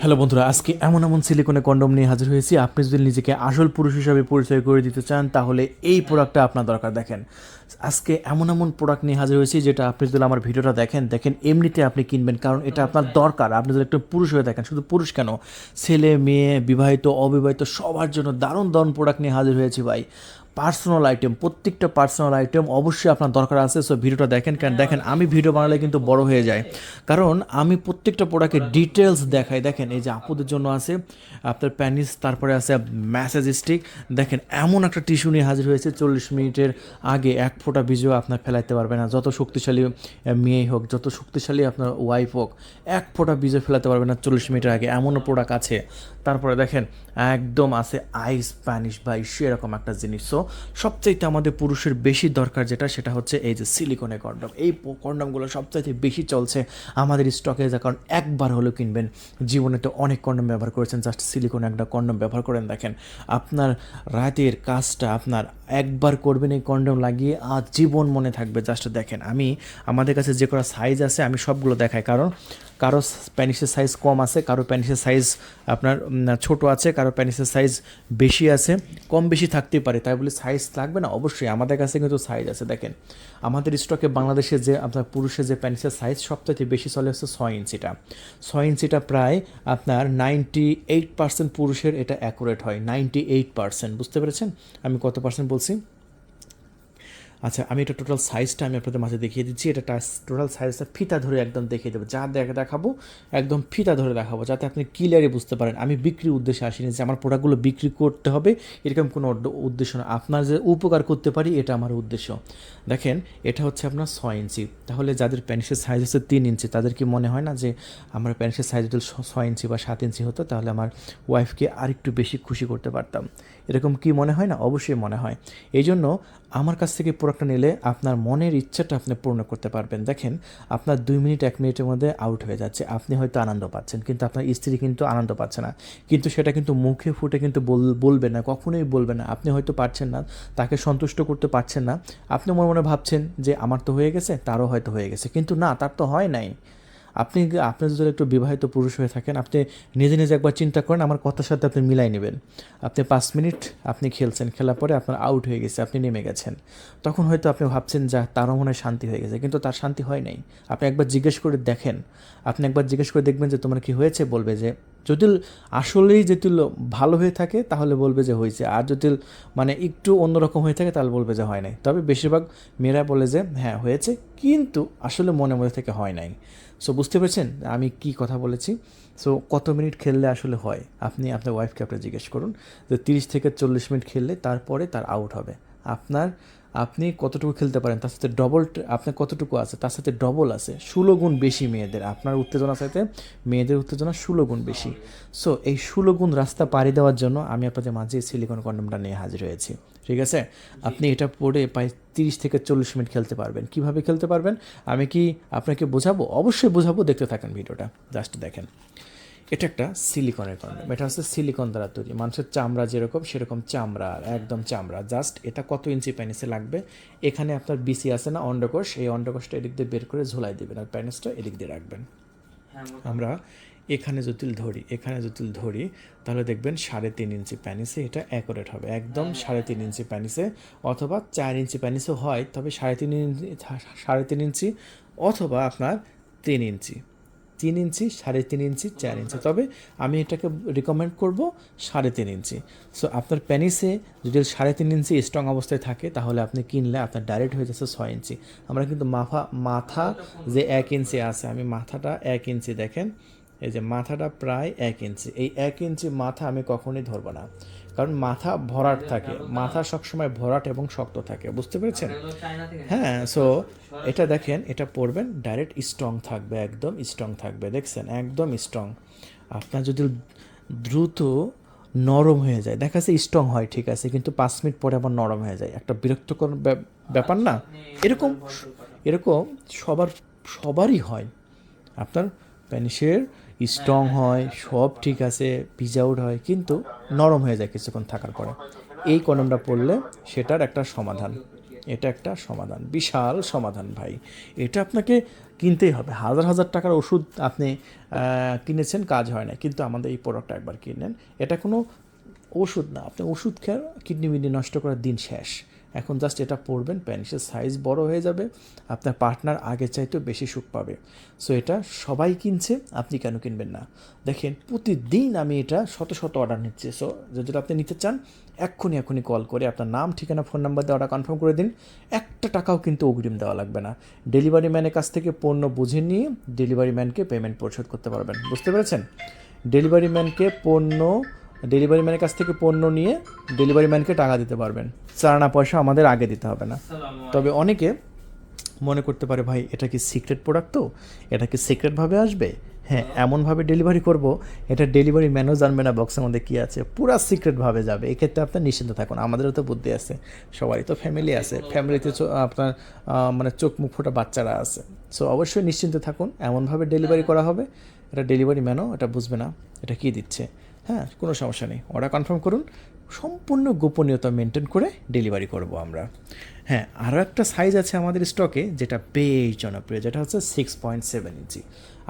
Hello বন্ধুরা, আজকে এমন এমন সিলিকনে কন্ডম নিয়ে হাজির হয়েছি। আপনি যদি নিজেকে আসল পুরুষ হিসাবে পরিচয় করে দিতে চান তাহলে এই প্রোডাক্টটা আপনার দরকার। দেখেন, আজকে এমন এমন প্রোডাক্ট নিয়ে হাজির হয়েছি যেটা আপনি যদি আমার ভিডিওটা দেখেন এমনিতে আপনি কিনবেন, কারণ এটা আপনার দরকার। আপনি যদি একটা পুরুষ হয়ে থাকেন, শুধু পুরুষ কেন, ছেলে মেয়ে বিবাহিত অবিবাহিত সবার জন্য দারুণ দারুণ প্রোডাক্ট নিয়ে হাজির হয়েছি ভাই। পার্সোনাল আইটেম, প্রত্যেকটা পার্সোনাল আইটেম অবশ্যই আপনার দরকার আছে। সো ভিডিওটা দেখেন, কারণ দেখেন আমি ভিডিও বানালে কিন্তু বড় হয়ে যায়, কারণ আমি প্রত্যেকটা প্রোডাক্টের ডিটেলস দেখাই। দেখেন এই যে আপুদের জন্য আছে আপনার প্যানিস, তারপরে আছে ম্যাসেজ স্টিক। দেখেন এমন একটা টিস্যু নিয়ে হাজির হয়েছে, 40 মিনিটের আগে এক ফোঁটা বীজও আপনার ফেলাইতে পারবে না। যত শক্তিশালী মেয়ে হোক, যত শক্তিশালী আপনার ওয়াইফ হোক, এক ফোঁটা বীজও ফেলাতে পারবে না 40 মিনিটের আগে, এমনও প্রোডাক্ট আছে। তারপরে দেখেন একদম আছে আইস প্যানিশ ভাই, সেরকম একটা জিনিস। সো সবচাইতে আমাদের পুরুষের বেশি দরকার যেটা, সেটা হচ্ছে এই যে সিলিকনের কন্ডম। এই কন্ডমগুলো সবচাইতে বেশি চলছে আমাদের স্টকে, যা কারণ একবার হলেও কিনবেন। জীবনে তো অনেক কন্ডম ব্যবহার করেছেন, জাস্ট সিলিকন একটা কন্ডম ব্যবহার করেন। দেখেন আপনার রাতের কাজটা আপনার একবার করবেন এই কন্ডম লাগিয়ে, জীবন মনে থাকবে। জাস্ট দেখেন, আমাদের কাছে যে কটা সাইজ আছে আমি সবগুলো দেখাই, কারণ কারো প্যানিসের সাইজ কম আছে, কারো প্যানিসের সাইজ আপনার ছোট আছে, কারো প্যানিসের সাইজ বেশি আছে। কম বেশি থাকতেই পারে, তাই বলে সাইজ লাগবে না? অবশ্যই আমাদের কাছে কিন্তু সাইজ আছে। দেখেন আমাদের স্টকে বাংলাদেশে যে আপনার পুরুষের যে প্যানিসের সাইজ সবথেকে বেশি চলে হচ্ছে 6 ইঞ্চিটা। 6 ইঞ্চিটা প্রায় আপনার 98% পুরুষের এটা অ্যাকুরেট হয়, 98%। বুঝতে পেরেছেন আমি কত পার্সেন্ট বলছি? আচ্ছা, আমি এটা টোটাল সাইজটা আমি আপনাদের মাঝে দেখিয়ে দিচ্ছি। এটা টোটাল সাইজটা ফিতা ধরে একদম দেখিয়ে দেবো, যা দেখাবো একদম ফিতা ধরে দেখাবো, যাতে আপনি ক্লিয়ারলি বুঝতে পারেন। আমি বিক্রির উদ্দেশ্যে আসিনি যে আমার প্রোডাক্টগুলো বিক্রি করতে হবে, এরকম কোনো উদ্দেশ্য না। আপনার যে উপকার করতে পারি এটা আমার উদ্দেশ্য। দেখেন এটা হচ্ছে আপনার 6 ইঞ্চি। তাহলে যাদের প্যানিসের সাইজ হচ্ছে 3 ইঞ্চি, তাদের কি মনে হয় না যে আমার প্যানিসের সাইজ যদি 6 ইঞ্চি বা 7 ইঞ্চি হতো তাহলে আমার ওয়াইফকে আরেকটু বেশি খুশি করতে পারতাম? এরকম কি মনে হয় না? অবশ্যই মনে হয়। এই জন্য আমার কাছ থেকে প্রোডাক্টটা নিলে আপনার মনের ইচ্ছাটা আপনি পূর্ণ করতে পারবেন। দেখেন আপনার 2 মিনিট 1 মিনিটের মধ্যে আউট হয়ে যাচ্ছে, আপনি হয়তো আনন্দ পাচ্ছেন, কিন্তু আপনার স্ত্রী কিন্তু আনন্দ পাচ্ছে না। কিন্তু সেটা কিন্তু মুখে ফুটে কিন্তু বলবে না, কখনোই বলবে না। আপনি হয়তো পারছেন না, তাকে সন্তুষ্ট করতে পারছেন না। আপনি মনে মনে ভাবছেন যে আমার তো হয়ে গেছে, তারও হয়তো হয়ে গেছে, কিন্তু না, তার তো হয় নাই। আপনি আপনি যদি একটু বিবাহিত পুরুষ হয়ে থাকেন, আপনি নিজে নিজে একবার চিন্তা করেন, আমার কথার সাথে আপনি মিলাই নেবেন। আপনি 5 মিনিট আপনি খেলছেন, খেলার পরে আপনার আউট হয়ে গেছে, আপনি নেমে গেছেন। তখন হয়তো আপনি ভাবছেন যা, তারও মনে হয় শান্তি হয়ে গেছে, কিন্তু তার শান্তি হয় নাই। আপনি একবার জিজ্ঞেস করে দেখেন, আপনি একবার জিজ্ঞেস করে দেখবেন যে তোমার কি হয়েছে, বলবে যে, যদি আসলেই যদি ভালো হয়ে থাকে তাহলে বলবে যে হয়েছে, আর যদি মানে একটু অন্যরকম হয়ে থাকে তাহলে বলবে যে হয় নাই। তবে বেশিরভাগ মেয়েরা বলে যে হ্যাঁ হয়েছে, কিন্তু আসলে মনে মনে থেকে হয় নাই। সো বুঝতে পেরেছেন আমি কি কথা বলেছি? সো কত মিনিট খেললে আসলে হয়, আপনি আপনার ওয়াইফকে আপনি জিজ্ঞেস করুন যে 30 থেকে 40 মিনিট খেললে তারপরে তার আউট হবে। আপনার আপনি কতটুকু খেলতে পারেন তার সাথে ডবল, আপনার কতটুকু আছে তার সাথে ডবল আছে, 16 গুণ বেশি মেয়েদের। আপনার উত্তেজনার সাথে মেয়েদের উত্তেজনা 16 গুণ বেশি। সো এই 16 গুণ রাস্তা পাড়ি দেওয়ার জন্য আমি আপনাদের মাঝে সিলিকন কন্ডমটা নিয়ে হাজির হয়েছি। ঠিক আছে, আপনি এটা পরে প্রায় 30 থেকে 40 মিনিট খেলতে পারবেন। কিভাবে খেলতে পারবেন আমি কি আপনাকে বোঝাবো? অবশ্যই বোঝাবো, দেখতে থাকেন ভিডিওটা। জাস্ট দেখেন, এটা একটা সিলিকনের কন্ডম। এটা হচ্ছে সিলিকন দ্বারা তৈরি, মানুষের চামড়া যেরকম সেরকম চামড়া, একদম চামড়া। জাস্ট এটা কত ইঞ্চি প্যানিসে লাগবে, এখানে আপনার বিসি আছে না, অন্ডকোষ, এই অন্ডকোষটা এদিক দিয়ে বের করে ঝোলাই দেবেন আর প্যানিসটা এদিক দিয়ে রাখবেন। আমরা এখানে যদি ধরি তাহলে দেখবেন 3.5 ইঞ্চি প্যানিসে এটা অ্যাকুরেট হবে, একদম 3.5 ইঞ্চি প্যানিসে, অথবা 4 ইঞ্চি প্যানিসও হয়, তবে 3.5 ইঞ্চি, 3.5 ইঞ্চি, অথবা আপনার 3 ইঞ্চি, 3 ইঞ্চি, 3.5 ইঞ্চি, 4 ইঞ্চি। তবে আমি এটাকে রিকমেন্ড করব 3.5 ইঞ্চি। সো আপনার প্যানিসে যদি 3.5 ইঞ্চি স্ট্রং অবস্থায় থাকে তাহলে আপনি কিনলে আপনার ডাইরেক্ট হয়ে যাচ্ছে 6 ইঞ্চি। আমরা কিন্তু মাথা যে 1 ইঞ্চি আছে, আমি মাথাটা 1 ইঞ্চি, দেখেন এই যে মাথাটা প্রায় 1 ইঞ্চি, এই 1 ইঞ্চি মাথা আমি কখনোই ধরবো না, কারণ মাথা ভরাট থাকে, মাথা সবসময় ভরাট এবং শক্ত থাকে। বুঝতে পেরেছেন? হ্যাঁ। সো এটা দেখেন, এটা পড়বেন ডাইরেক্ট স্ট্রং থাকবে, একদম স্ট্রং থাকবে। দেখছেন একদম স্ট্রং। আপনার যদি দ্রুত নরম হয়ে যায়, দেখা যাচ্ছে স্ট্রং হয় ঠিক আছে, কিন্তু 5 মিনিট পরে আবার নরম হয়ে যায়, একটা বিরক্তকর ব্যাপার না? এরকম এরকম সবারই হয়। আপনার প্যানিসের স্ট্রং হয়, সব ঠিক আছে, পিজ আউট হয়, কিন্তু নরম হয়ে যায় কিছুক্ষণ থাকার পরে। এই কন্ডমটা পড়লে সেটার একটা সমাধান, এটা একটা সমাধান, বিশাল সমাধান ভাই। এটা আপনাকে কিনতেই হবে। হাজার হাজার টাকার ওষুধ আপনি কিনেছেন, কাজ হয় না, কিন্তু আমাদের এই প্রোডাক্টটা একবার কিনেন। এটা কোনো ওষুধ না, আপনি ওষুধ খেয়ে কিডনি মিডনি নষ্ট করার দিন শেষ। এখন জাস্ট এটা পড়বেন, প্যানিসের সাইজ বড় হয়ে যাবে, আপনার পার্টনার আগের চাইতেও বেশি সুখ পাবে। সো এটা সবাই কিনছে, আপনি কেন কিনবেন না? দেখেন প্রতিদিন আমি এটা শত শত অর্ডার নিচ্ছি। সো যদি আপনি নিতে চান এক্ষুনি কল করে আপনার নাম, ঠিকানা, ফোন নাম্বার দিয়ে অর্ডার কনফার্ম করে দিন। একটা টাকাও কিন্তু অগ্রিম দেওয়া লাগবে না। ডেলিভারি ম্যানের কাছ থেকে পণ্য বুঝে নিয়ে ডেলিভারি ম্যানকে পেমেন্ট পরিশোধ করতে পারবেন। বুঝতে পেরেছেন? ডেলিভারি ম্যানের কাছ থেকে পণ্য নিয়ে ডেলিভারি ম্যানকে টাকা দিতে পারবেন, চারানা পয়সা আমাদের আগে দিতে হবে না। তবে অনেকে মনে করতে পারে ভাই এটা কি সিক্রেট প্রোডাক্ট, তো এটা কি সিক্রেটভাবে আসবে? হ্যাঁ, এমনভাবে ডেলিভারি করব এটা ডেলিভারি ম্যানও জানবে না বক্সের মধ্যে কী আছে, পুরো সিক্রেটভাবে যাবে। এক্ষেত্রে আপনার নিশ্চিন্ত থাকুন, আমাদেরও তো বুদ্ধি আছে, সবারই তো ফ্যামিলি আছে, ফ্যামিলিতে আপনার মানে চোখ মুখ ফোটা বাচ্চারা আছে। সো অবশ্যই নিশ্চিন্ত থাকুন, এমনভাবে ডেলিভারি করা হবে এটা ডেলিভারি ম্যানও এটা বুঝবে না এটা কী দিচ্ছে। হ্যাঁ, কোনো সমস্যা নেই, অর্ডার কনফার্ম করুন, সম্পূর্ণ গোপনীয়তা মেনটেন করে ডেলিভারি করব আমরা। হ্যাঁ, আরও একটা সাইজ আছে আমাদের স্টকে যেটা বেশ জনপ্রিয়, যেটা হচ্ছে 6.7 ইঞ্চি।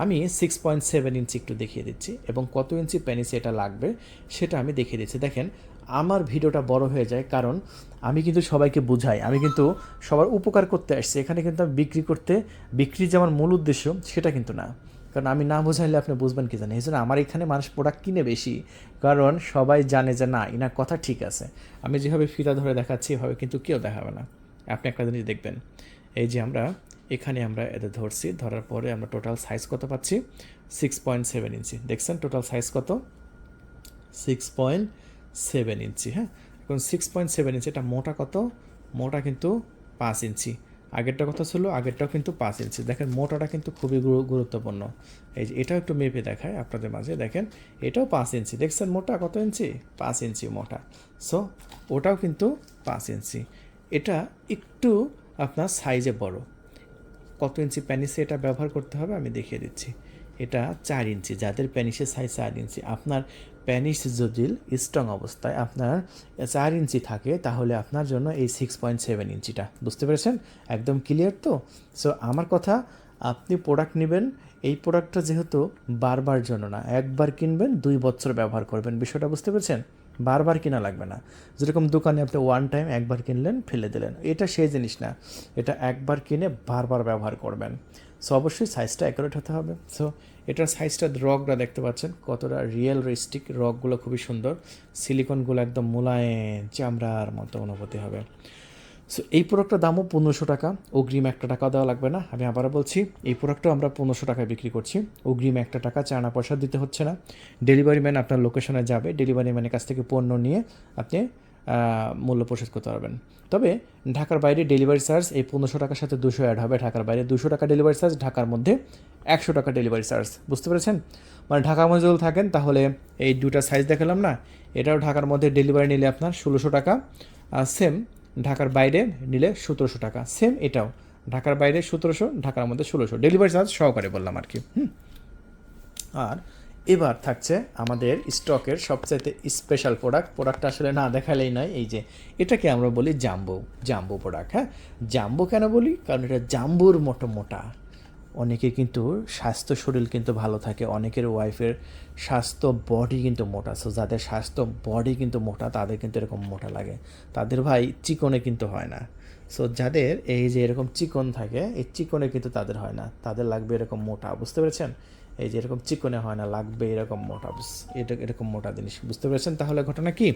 আমি 6.7 ইঞ্চি একটু দেখিয়ে দিচ্ছি এবং কত ইঞ্চি পেনিসে এটা লাগবে সেটা আমি দেখিয়ে দিচ্ছি। দেখেন আমার ভিডিওটা বড় হয়ে যায় কারণ আমি কিন্তু সবাইকে বুঝাই, আমি কিন্তু সবার উপকার করতে আসছি এখানে, কিন্তু আমি বিক্রি যে আমার মূল উদ্দেশ্য সেটা কিন্তু না। কারণ আমি না বোঝাইলে আপনি বুঝবেন কি জানেন, এই জন্য আমার এখানে মানুষ প্রোডাক্ট কিনে বেশি, কারণ সবাই জানে যে না ইনার কথা ঠিক আছে। আমি যেভাবে ফিতা ধরে দেখাচ্ছি এভাবে কিন্তু কেউ দেখাবে না। আপনি একটা জিনিস দেখবেন, এই যে এখানে আমরা এদের ধরছি, ধরার পরে আমরা টোটাল সাইজ কত পাচ্ছি? 6.7 ইঞ্চি। দেখছেন টোটাল সাইজ কত? 6.7 ইঞ্চি। হ্যাঁ, এখন 6.7 ইঞ্চি, এটা মোটা কত? মোটা কিন্তু 5 ইঞ্চি। আগেরটা কত ছিল? আগেরটাও কিন্তু 5 ইঞ্চি। দেখেন মোটাটা কিন্তু খুবই গুরুত্বপূর্ণ। এই যে এটাও একটু মেপে দেখায় আপনাদের মাঝে, দেখেন এটাও 5 ইঞ্চি। দেখছেন মোটা কত ইঞ্চি? 5 ইঞ্চি মোটা। সো ওটাও কিন্তু 5 ইঞ্চি। এটা একটু আপনার সাইজে বড়। কত ইঞ্চি প্যানিসে এটা ব্যবহার করতে হবে আমি দেখিয়ে দিচ্ছি। এটা 4 ইঞ্চি, যাদের প্যানিসের সাইজ 4 ইঞ্চি। আপনার প্যানিস যদি স্ট্রং অবস্থায় আপনার 4 ইঞ্চি থাকে তাহলে আপনার জন্য এই 6.7 ইঞ্চিটা। বুঝতে পেরেছেন? একদম ক্লিয়ার তো? সো আমার কথা, আপনি প্রোডাক্ট নেবেন, এই প্রোডাক্টটা যেহেতু বারবার জন্য না, একবার কিনবেন 2 বছর ব্যবহার করবেন। বিষয়টা বুঝতে পেরেছেন? বারবার কিনা লাগবে না। যেরকম দোকানে আপনি ওয়ান টাইম একবার কিনলেন ফেলে দিলেন, এটা সেই জিনিস না। এটা একবার কিনে বারবার ব্যবহার করবেন। সো অবশ্যই সাইজটা অ্যাকুরেট হতে হবে। সো এটার সাইজটা, রগটা দেখতে পাচ্ছেন কতটা রিয়েলিস্টিক, রগগুলো খুবই সুন্দর, সিলিকনগুলো একদম মোলায়েম চামড়ার মতো অনুভূতি হবে। সো এই প্রোডাক্টটার দামও 1500 টাকা, অগ্রিম 1 টাকাও দেওয়া লাগবে না। আমি আবারও বলছি, এই প্রোডাক্টটাও আমরা 1500 টাকায় বিক্রি করছি, অগ্রিম 1 টাকা চানা পয়সা দিতে হচ্ছে না। ডেলিভারি ম্যান আপনার লোকেশনে যাবে, ডেলিভারি ম্যানের কাছ থেকে পণ্য নিয়ে আপনি মূল্য পরিশোধ করতে পারবেন। তবে ঢাকার বাইরে ডেলিভারি চার্জ এই 1500 টাকার সাথে 200 অ্যাড হবে। ঢাকার বাইরে 200 টাকা ডেলিভারি চার্জ, ঢাকার মধ্যে 100 টাকা ডেলিভারি চার্জ। বুঝতে পেরেছেন? মানে ঢাকার মধ্যে যদি থাকেন তাহলে এই দুটা সাইজ দেখালাম না, এটাও ঢাকার মধ্যে ডেলিভারি নিলে আপনার 1600 টাকা, সেম ঢাকার বাইরে নিলে 1700 টাকা, সেম এটাও ঢাকার বাইরে 1700, ঢাকার মধ্যে 1600, ডেলিভারি চার্জ সহকারে বললাম আর কি। আর এবার থাকছে আমাদের স্টকের সবচাইতে স্পেশাল প্রোডাক্টটা আসলে না দেখালেই নয়। এই যে এটাকে আমরা বলি জাম্বো প্রোডাক্ট। হ্যাঁ, জাম্বো কেন বলি? কারণ এটা জাম্বুর মতো মোটা। অনেকের কিন্তু স্বাস্থ্য শরীর কিন্তু ভালো থাকে, অনেকের ওয়াইফের স্বাস্থ্য বডি কিন্তু মোটা। সো যাদের স্বাস্থ্য বডি কিন্তু মোটা তাদের কিন্তু এরকম মোটা লাগে, তাদের ভাই চিকনে কিন্তু হয় না। সো যাদের এই যে এরকম চিকন থাকে, এই চিকনে কিন্তু তাদের হয় না, তাদের লাগবে এরকম মোটা। বুঝতে পেরেছেন? এই যে এরকম চিকনে হয় না, লাগবে এরকম মোটা, এটা এরকম মোটা জিনিস। বুঝতে পেরেছেন তাহলে ঘটনা কি?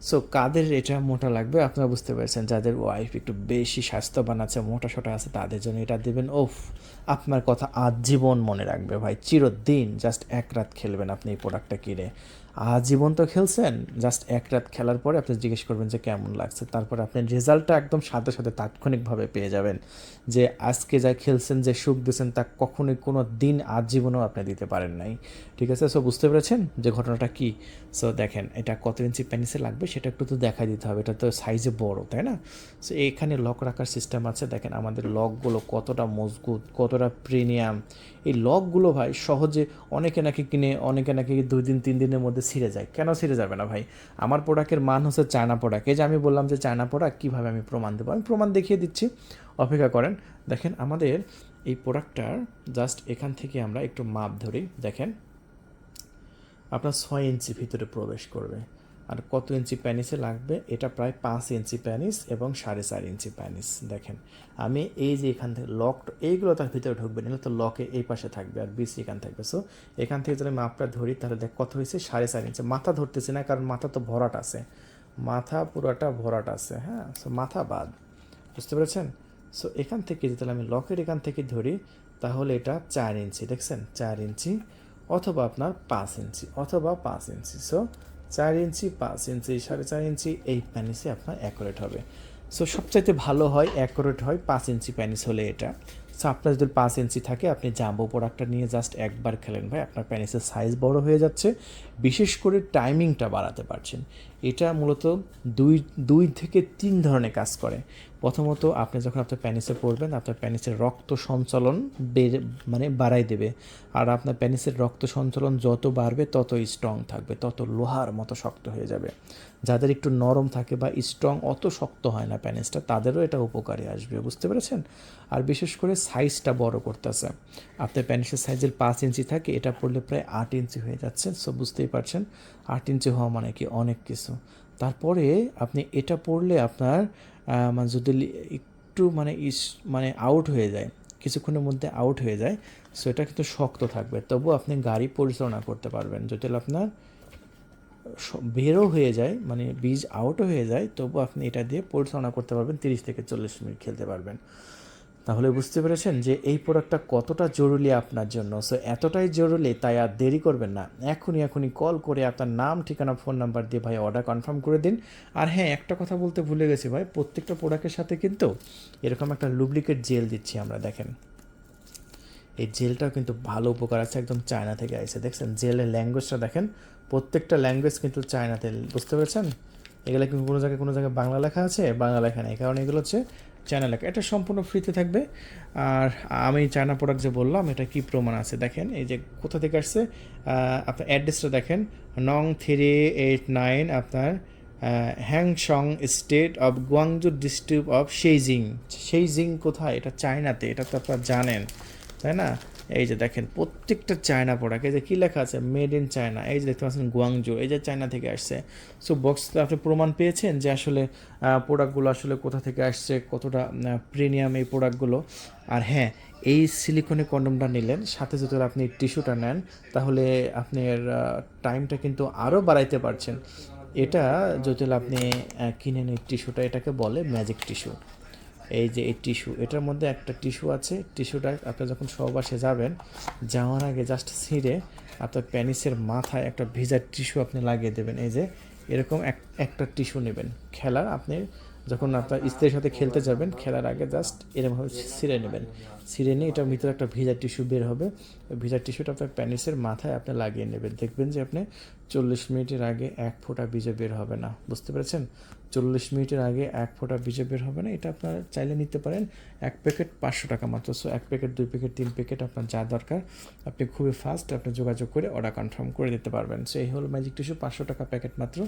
সো কাদের এটা মোটা লাগবে আপনারা বুঝতে পেরেছেন, যাদের ওয়াইফ একটু বেশি স্বাস্থ্যবান আছে, মোটা সোটা আছে, তাদের জন্য এটা দেবেন। ওফ, আপনার কথা আজীবন মনে রাখবে ভাই, চিরদিন। জাস্ট 1 রাত খেলবেন আপনি এই প্রোডাক্টটা কিনে, আজীবন তো খেলছেন, জাস্ট 1 রাত খেলার পরে আপনি জিজ্ঞেস করবেন যে কেমন লাগছে, তারপরে আপনি রেজাল্টটা একদম সাথে সাথে তাৎক্ষণিকভাবে পেয়ে যাবেন। যে আজকে যা খেলছেন, যে সুখ দিয়েছেন, তা কখনোই কোনো দিন আজীবনও আপনি দিতে পারেন নাই। ঠিক আছে? সো বুঝতে পেরেছেন যে ঘটনাটা কি? সো দেখেন এটা কত ইঞ্চি পেনিসে লাগবে সেটা একটু তো দেখা দিতে হবে, এটা তো সাইজে বড়, তাই না? সো এখানে লক রাখার সিস্টেম আছে। দেখেন আমাদের লকগুলো কতটা মজবুত, কতটা প্রিমিয়াম। এই লকগুলো ভাই সহজে অনেকে নাকি কিনে, অনেকে নাকি 2 দিন 3 দিনের মধ্যে ছিঁড়ে যায়। কেন ছিঁড়ে যাবে না ভাই? আমার প্রোডাক্টের মান হচ্ছে চায়না প্রোডাক্ট। এই যে আমি বললাম যে চায়না প্রোডাক্ট, কীভাবে আমি প্রমাণ দেবো? আমি প্রমাণ দেখিয়ে দিচ্ছি, অপেক্ষা করেন। দেখেন আমাদের এই প্রোডাক্টটার জাস্ট এখান থেকে আমরা একটু মাপ ধরি, দেখেন আপনার 6 ইঞ্চি ভিতরে প্রবেশ করবে। আর কত ইঞ্চি প্যানিসে লাগবে, এটা প্রায় 5 ইঞ্চি প্যানিস এবং 4.5 ইঞ্চি প্যানিস। দেখেন আমি এই যে এখান থেকে লক, এইগুলো তার ভিতরে ঢুকবে না, তো লকে এই পাশে থাকবে আর বিসি এখান থাকবে। সো এখান থেকে যদি মাপটা ধরি তাহলে দেখ কত হয়েছে, 4.5 ইঞ্চি। মাথা ধরতেছি না কারণ মাথা তো ভরাট আছে, মাথা পুরোটা ভরাট আছে, হ্যাঁ। সো মাথা বাদ, বুঝতে পেরেছেন? সো এখান থেকে যদি তাহলে আমি লকের এখান থেকে ধরি তাহলে এটা 4 ইঞ্চি, দেখছেন 4 ইঞ্চি অথবা আপনার 5 ইঞ্চি অথবা 5 ইঞ্চি। সো 4 ইঞ্চি, 5 ইঞ্চি, 4.5 ইঞ্চি এই প্যানিসে আপনার অ্যাকুরেট হবে। সো সবচাইতে ভালো হয়, অ্যাকুরেট হয় 5 ইঞ্চি প্যানিস হলে এটা। সো আপনার যদি 5 ইঞ্চি থাকে আপনি জাম্বো প্রোডাক্টটা নিয়ে জাস্ট একবার খেলেন ভাই, আপনার প্যানিসের সাইজ বড় হয়ে যাচ্ছে, বিশেষ করে টাইমিংটা বাড়াতে পারছেন। এটা মূলত দুই থেকে 3 ধরনের কাজ করে। প্রথমত আপনি যখন আপনার প্যানিসে পড়বেন আপনার প্যানিসের রক্ত সঞ্চালন মানে বাড়াই দেবে। আর আপনার প্যানিসের রক্ত সঞ্চালন যত বাড়বে ততই স্ট্রং থাকবে, তত লোহার মতো শক্ত হয়ে যাবে। যাদের একটু নরম থাকে বা স্ট্রং, অত শক্ত হয় না প্যানিসটা, তাদেরও এটা উপকারে আসবে, বুঝতে পেরেছেন? আর বিশেষ করে সাইজটা বড় করতেছে। আপনার প্যানিসের সাইজের 5 ইঞ্চি থাকে, এটা পড়লে প্রায় 8 ইঞ্চি হয়ে যাচ্ছে। সো বুঝতেই পারছেন 8 ইঞ্চি হওয়া মানে কি অনেক কিছু। তারপরে আপনি এটা পড়লে আপনার মানে যদি একটু মানে আউট হয়ে যায়, কিছুক্ষণের মধ্যে আউট হয়ে যায়, সো এটা কিন্তু শক্ত থাকবে, তবু আপনি গাড়ি পরিচালনা করতে পারবেন। যদি আপনার বেরও হয়ে যায়, মানে বীজ আউটও হয়ে যায়, তবু আপনি এটা দিয়ে পরিচালনা করতে পারবেন, 30 থেকে 40 মিনিট খেলতে পারবেন। তাহলে বুঝতে পেরেছেন যে এই প্রোডাক্টটা কতটা জরুরি আপনার জন্য। সো এতটাই জরুরি তাই আর দেরি করবেন না, এখনই কল করে আপনার নাম, ঠিকানা, ফোন নাম্বার দিয়ে ভাই অর্ডার কনফার্ম করে দিন। আর হ্যাঁ, একটা কথা বলতে ভুলে গেছি ভাই, প্রত্যেকটা প্রোডাক্টের সাথে কিন্তু এরকম একটা লুব্রিকেট জেল দিচ্ছি আমরা, দেখেন এই জেলটাও কিন্তু ভালো উপকার আছে, একদম চায়না থেকে আসছে, দেখছেন জেলের ল্যাঙ্গুয়েজটা দেখেন, প্রত্যেকটা ল্যাঙ্গুয়েজ কিন্তু চায়নাতে, বুঝতে পেরেছেন? এগুলো কিন্তু কোনো জায়গায় বাংলা লেখা আছে, বাংলা লেখা নেই, কারণ এগুলো হচ্ছে চায়না লেখা। এটা সম্পূর্ণ ফ্রিতে থাকবে। আর আমি চায়না প্রোডাক্ট যে বললাম এটা কি প্রমাণ আছে দেখেন, এই যে কোথা থেকে আসছে, আপনার অ্যাড্রেসটা দেখেন, নং 389 আপনার হ্যাংশং state of Guangzhou district of সেইজিং কোথায়, এটা চায়নাতে, এটা তো আপনারা জানেন তাই না? এই যে দেখেন প্রত্যেকটা চায়না প্রোডাক্ট, এই যে কী লেখা আছে, মেড ইন চায়না, এই যে দেখতে পাচ্ছেন গুয়াংজু, এই যে চায়না থেকে আসছে। সো বক্সে আপনি প্রমাণ পেয়েছেন যে আসলে প্রোডাক্টগুলো আসলে কোথা থেকে আসছে, কতটা প্রিমিয়াম এই প্রোডাক্টগুলো। আর হ্যাঁ, এই সিলিকনের কন্ডোমটা নিলেন, সাথে যদি আপনি টিস্যুটা নেন তাহলে আপনার টাইমটা কিন্তু আরও বাড়াইতে পারছেন। এটা যদি আপনি কিনে নেন টিস্যুটা, এটাকে বলে ম্যাজিক টিস্যু। এই যে এই টিস্যু, এটার মধ্যে একটা টিস্যু আছে, টিস্যুটা আপনি যখন সহবাসে যাবেন, যাওয়ার আগে জাস্ট ছিঁড়ে আপনার প্যানিসের মাথায় একটা ভিজা টিস্যু আপনি লাগিয়ে দেবেন। এই যে এরকম একটা টিস্যু নেবেন, খেলার আপনি যখন আপনার স্ত্রীর সাথে খেলতে যাবেন, খেলার আগে জাস্ট এরকমভাবে ছিঁড়ে নেবেন, ছিঁড়ে নিয়ে এটার ভিতরে একটা ভিজা টিস্যু বের হবে, ওই ভিজা টিস্যুটা আপনার প্যানিসের মাথায় আপনি লাগিয়ে নেবেন, দেখবেন যে আপনি 40 মিনিটের আগে 1 ফোঁটা বীজে বের হবে না, বুঝতে পেরেছেন? 40 মিনিটের আগে 1 ফোঁটা বীজে বের হবে না। এটা আপনারা চাইলে নিতে পারেন, 1 প্যাকেট 500 টাকা মাত্র। সো 1 প্যাকেট, 2 প্যাকেট, 3 প্যাকেট আপনার যা দরকার আপনি খুবই ফাস্ট আপনি যোগাযোগ করে অর্ডার কনফার্ম করে দিতে পারবেন। সো এই হলো ম্যাজিক টিস্যু, 500 টাকা প্যাকেট মাত্র।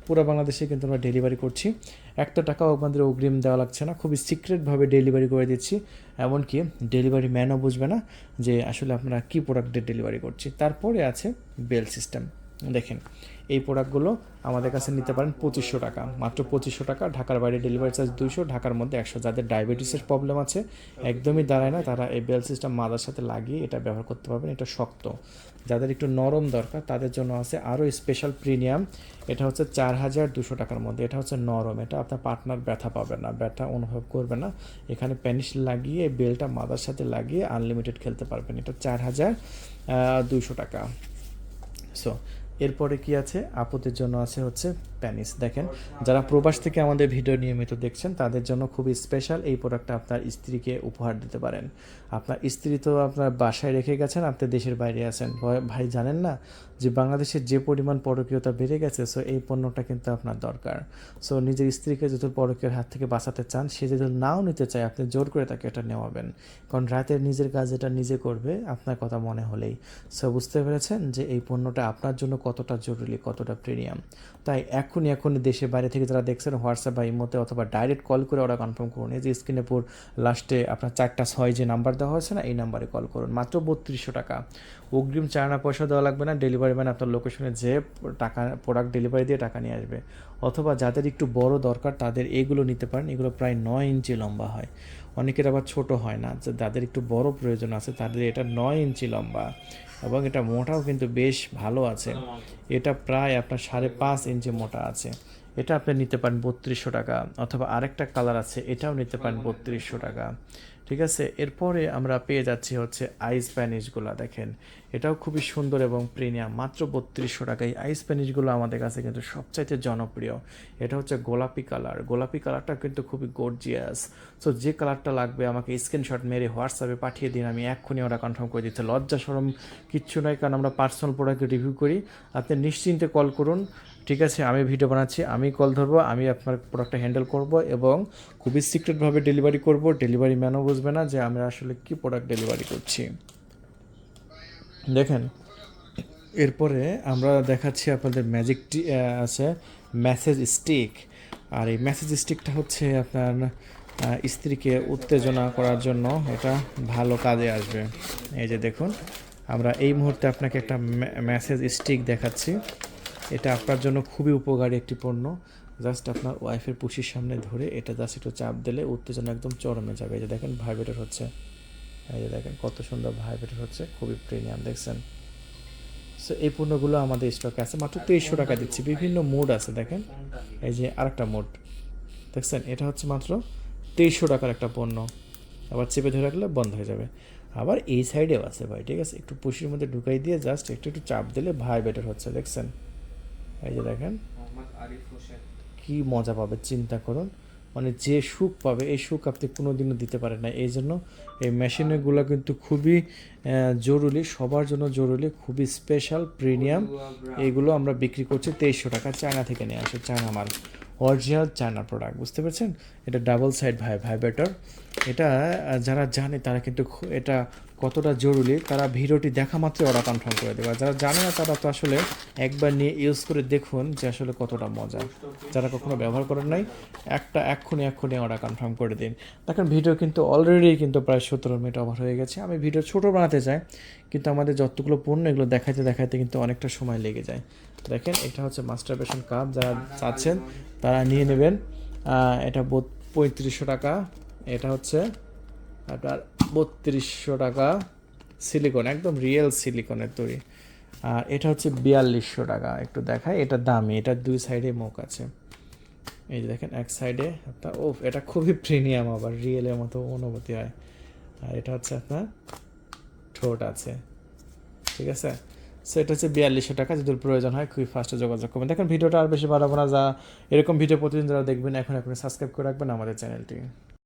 পুরো বাংলাদেশে কিন্তু আমরা ডেলিভারি করছি, 1 টাকাও আপনাদের অগ্রিম দেওয়া লাগছে না, খুবই সিক্রেটভাবে ডেলিভারি করে দিচ্ছি। এমনকি ডেলিভারি ম্যানও বুঝবে না যে আসলে আপনারা কী প্রোডাক্টের ডেলিভারি করছি। তারপরে আছে বেল সিস্টেম, দেখেন এই প্রোডাক্টগুলো আমাদের কাছে নিতে পারেন 2500 টাকা, মাত্র 2500 টাকা। ঢাকার বাইরে ডেলিভারি চার্জ 200, ঢাকার মধ্যে 100। যাদের ডায়াবেটিসের প্রবলেম আছে, একদমই দাঁড়ায় না, তারা এই বেল সিস্টেম মাদার সাথে লাগিয়ে এটা ব্যবহার করতে পারবেন। এটা শক্ত, যাদের একটু নরম দরকার তাদের জন্য আছে আরও স্পেশাল প্রিমিয়াম, এটা হচ্ছে 4200 টাকার মধ্যে। এটা হচ্ছে নরম, এটা আপনার পার্টনার ব্যথা পাবে না, ব্যথা অনুভব করবে না। এখানে প্যানিস লাগিয়ে বেলটা মাদার সাথে লাগিয়ে আনলিমিটেড খেলতে পারবেন। এটা 4200 টাকা। সো এরপরে কি আছে, আপুদের জন্য আছে হচ্ছে প্যানিস। দেখেন যারা প্রবাস থেকে আমাদের ভিডিও নিয়মিত দেখছেন তাদের জন্য খুবই স্পেশাল, এই প্রোডাক্টটা আপনার স্ত্রীকে উপহার দিতে পারেন। আপনার স্ত্রী তো আপনার বাসায় রেখে গেছেন, আপনি দেশের বাইরে আছেন, ভাই জানেন না যে বাংলাদেশের যে পরিমাণ পরকীয়তা বেড়ে গেছে। সো এই পণ্যটা কিন্তু আপনার দরকার। সো নিজের স্ত্রীকে যদি পরকীয়ার হাত থেকে বাঁচাতে চান, সে যদি নাও নিতে চায় আপনি জোর করে তাকে এটা নেওয়াবেন, কারণ রাতের নিজের কাজ এটা নিজে করবে আপনার কথা মনে হলেই। সো বুঝতে পেরেছেন যে এই পণ্যটা আপনার জন্য কতটা জরুরি, কতটা প্রিমিয়াম। তাই এখনই দেশের বাইরে থেকে যারা দেখছেন হোয়াটসঅ্যাপ বা ইমোতে অথবা ডাইরেক্ট কল করে অর্ডার কনফার্ম করুন। এই যে স্ক্রিনে পুর লাস্টে আপনার 4টা 6 যে নাম্বার দেওয়া হয়েছে না, এই নাম্বারে কল করুন। মাত্র 3200 টাকা, অগ্রিম চায়না পয়সা দেওয়া লাগবে না। ডেলিভারি ম্যান আপনার লোকেশনে যে টাকা প্রোডাক্ট ডেলিভারি দিয়ে টাকা নিয়ে আসবে। অথবা যাদের একটু বড় দরকার তাদের এইগুলো নিতে পারেন, এগুলো প্রায় 9 ইঞ্চি লম্বা হয়। অনেকের আবার ছোট হয় না, যাদের একটু বড় প্রয়োজন আছে তাদের এটা 9 ইঞ্চি লম্বা এবং এটা মোটাও কিন্তু বেশ ভালো আছে। এটা প্রায় আপনার 5.5 ইঞ্চি মোটা আছে। এটা আপনি নিতে পারেন 3200 টাকা। অথবা আরেকটা কালার আছে, এটাও নিতে পারেন 3200 টাকা। ঠিক আছে, এরপরে আমরা পেয়ে যাচ্ছি হচ্ছে আইস প্যানিশগুলো। দেখেন এটাও খুবই সুন্দর এবং প্রিমিয়াম, মাত্র 3200 টাকায়। আইস প্যানিশগুলো আমাদের কাছে কিন্তু সবচাইতে জনপ্রিয়। এটা হচ্ছে গোলাপি কালার, গোলাপি কালারটা কিন্তু খুবই গর্জিয়াস। সো যে কালারটা লাগবে আমাকে স্ক্রিনশট মেরে হোয়াটসঅ্যাপে পাঠিয়ে দিন, আমি এক্ষুনি ওটা কনফার্ম করে দিতে। লজ্জা শরম কিচ্ছু নয়, কারণ আমরা পার্সোনাল প্রোডাক্ট রিভিউ করি। আপনি নিশ্চিন্তে কল করুন, ঠিক আছে? আমি ভিডিও বানাচ্ছি, আমি কল ধরবো, আমি আপনার প্রোডাক্টটা হ্যান্ডেল করব এবং খুবই সিক্রেটভাবে ডেলিভারি করব। ডেলিভারি ম্যানও বুঝবে না যে আমরা আসলে কী প্রোডাক্ট ডেলিভারি করছি। দেখেন এরপরে আমরা দেখাচ্ছি আপনাদের আছে মেসেজ স্টিক। আর এই মেসেজ স্টিকটা হচ্ছে আপনার স্ত্রীকে উত্তেজনা করার জন্য এটা ভালো কাজে আসবে। এই যে দেখুন, আমরা এই মুহূর্তে আপনাকে একটা মেসেজ স্টিক দেখাচ্ছি। এটা আপনার জন্য খুবই উপকারী একটি পণ্য। জাস্ট আপনার ওয়াইফের পুশির সামনে ধরে এটা জাস্ট একটু চাপ দিলে উত্তেজনা একদম চরমে যাবে। এই যে দেখেন ভাইব্রেটর হচ্ছে, এই যে দেখেন কত সুন্দর ভাইব্রেটর হচ্ছে, খুবই প্রিমিয়াম, দেখছেন? সো এই পণ্যগুলো আমাদের স্টকে আছে, মাত্র 2300 টাকা দিচ্ছি। বিভিন্ন মোড আছে, দেখেন এই যে আরেকটা মোড দেখছেন, এটা হচ্ছে মাত্র 2300 টাকার একটা পণ্য। আবার চেপে ধরে রাখলে বন্ধ হয়ে যাবে। আবার এই সাইডেও আছে ভাই, ঠিক আছে? একটু পুশির মধ্যে ঢুকাই দিয়ে জাস্ট একটু একটু চাপ দিলে ভাইব্রেটর হচ্ছে, দেখছেন? এই যে দেখেন কি মজা পাবে চিন্তা করুন। মানে যে সুখ পাবে এই সুখ আপনি কোনো দিনও দিতে পারেন না। এই জন্য এই মেশিনগুলো কিন্তু খুবই জরুরি, সবার জন্য জরুরি, খুবই স্পেশাল প্রিমিয়াম। এইগুলো আমরা বিক্রি করছি 2300 টাকা, চায়না থেকে নিয়ে আসে, চায়না মাল, অরিজিনাল চায়না প্রোডাক্ট, বুঝতে পারছেন? এটা ডাবল সাইড ভাইব্রেটর। এটা যারা জানে তারা কিন্তু এটা কতটা জরুরি তারা ভিডিওটি দেখা মাত্রই অর্ডার কনফার্ম করে দেবে। আর যারা জানে না তারা তো আসলে একবার নিয়ে ইউজ করে দেখুন যে আসলে কতটা মজা। যারা কখনো ব্যবহার করেন নাই, এক্ষুনি অর্ডার কনফার্ম করে দিন। দেখেন ভিডিও কিন্তু অলরেডি কিন্তু প্রায় 17 মিনিট ওভার হয়ে গেছে। আমি ভিডিও ছোট বানাতে চাই, কিন্তু আমাদের যতগুলো পণ্য এগুলো দেখাতে কিন্তু অনেকটা সময় লেগে যায়। দেখেন এটা হচ্ছে মাস্টারবেশন কাপ, যারা চাচ্ছেন তারা নিয়ে নেবেন। এটা 3500 টাকা। এটা হচ্ছে আপনার 3200 টাকা, সিলিকন, একদম রিয়েল সিলিকনের তৈরি। আর এটা হচ্ছে 4200 টাকা। একটু দেখায়, এটা দামি, এটা দুই সাইডে মুখ আছে। এই যে দেখেন এক সাইডে আপনার, ও এটা খুবই প্রিমিয়াম, আবার রিয়েলের মতো অনুভূতি হয়। আর এটা হচ্ছে আপনার ঠোঁট আছে, ঠিক আছে? সো এটা হচ্ছে 4200 টাকা। যদি প্রয়োজন হয় খুবই ফাস্টে যোগাযোগ করবেন। দেখেন ভিডিওটা আর বেশি বাড়াবো না, যা এরকম ভিডিও প্রতিদিন যারা দেখবেন এখন সাবস্ক্রাইব করে রাখবেন আমাদের চ্যানেলটি।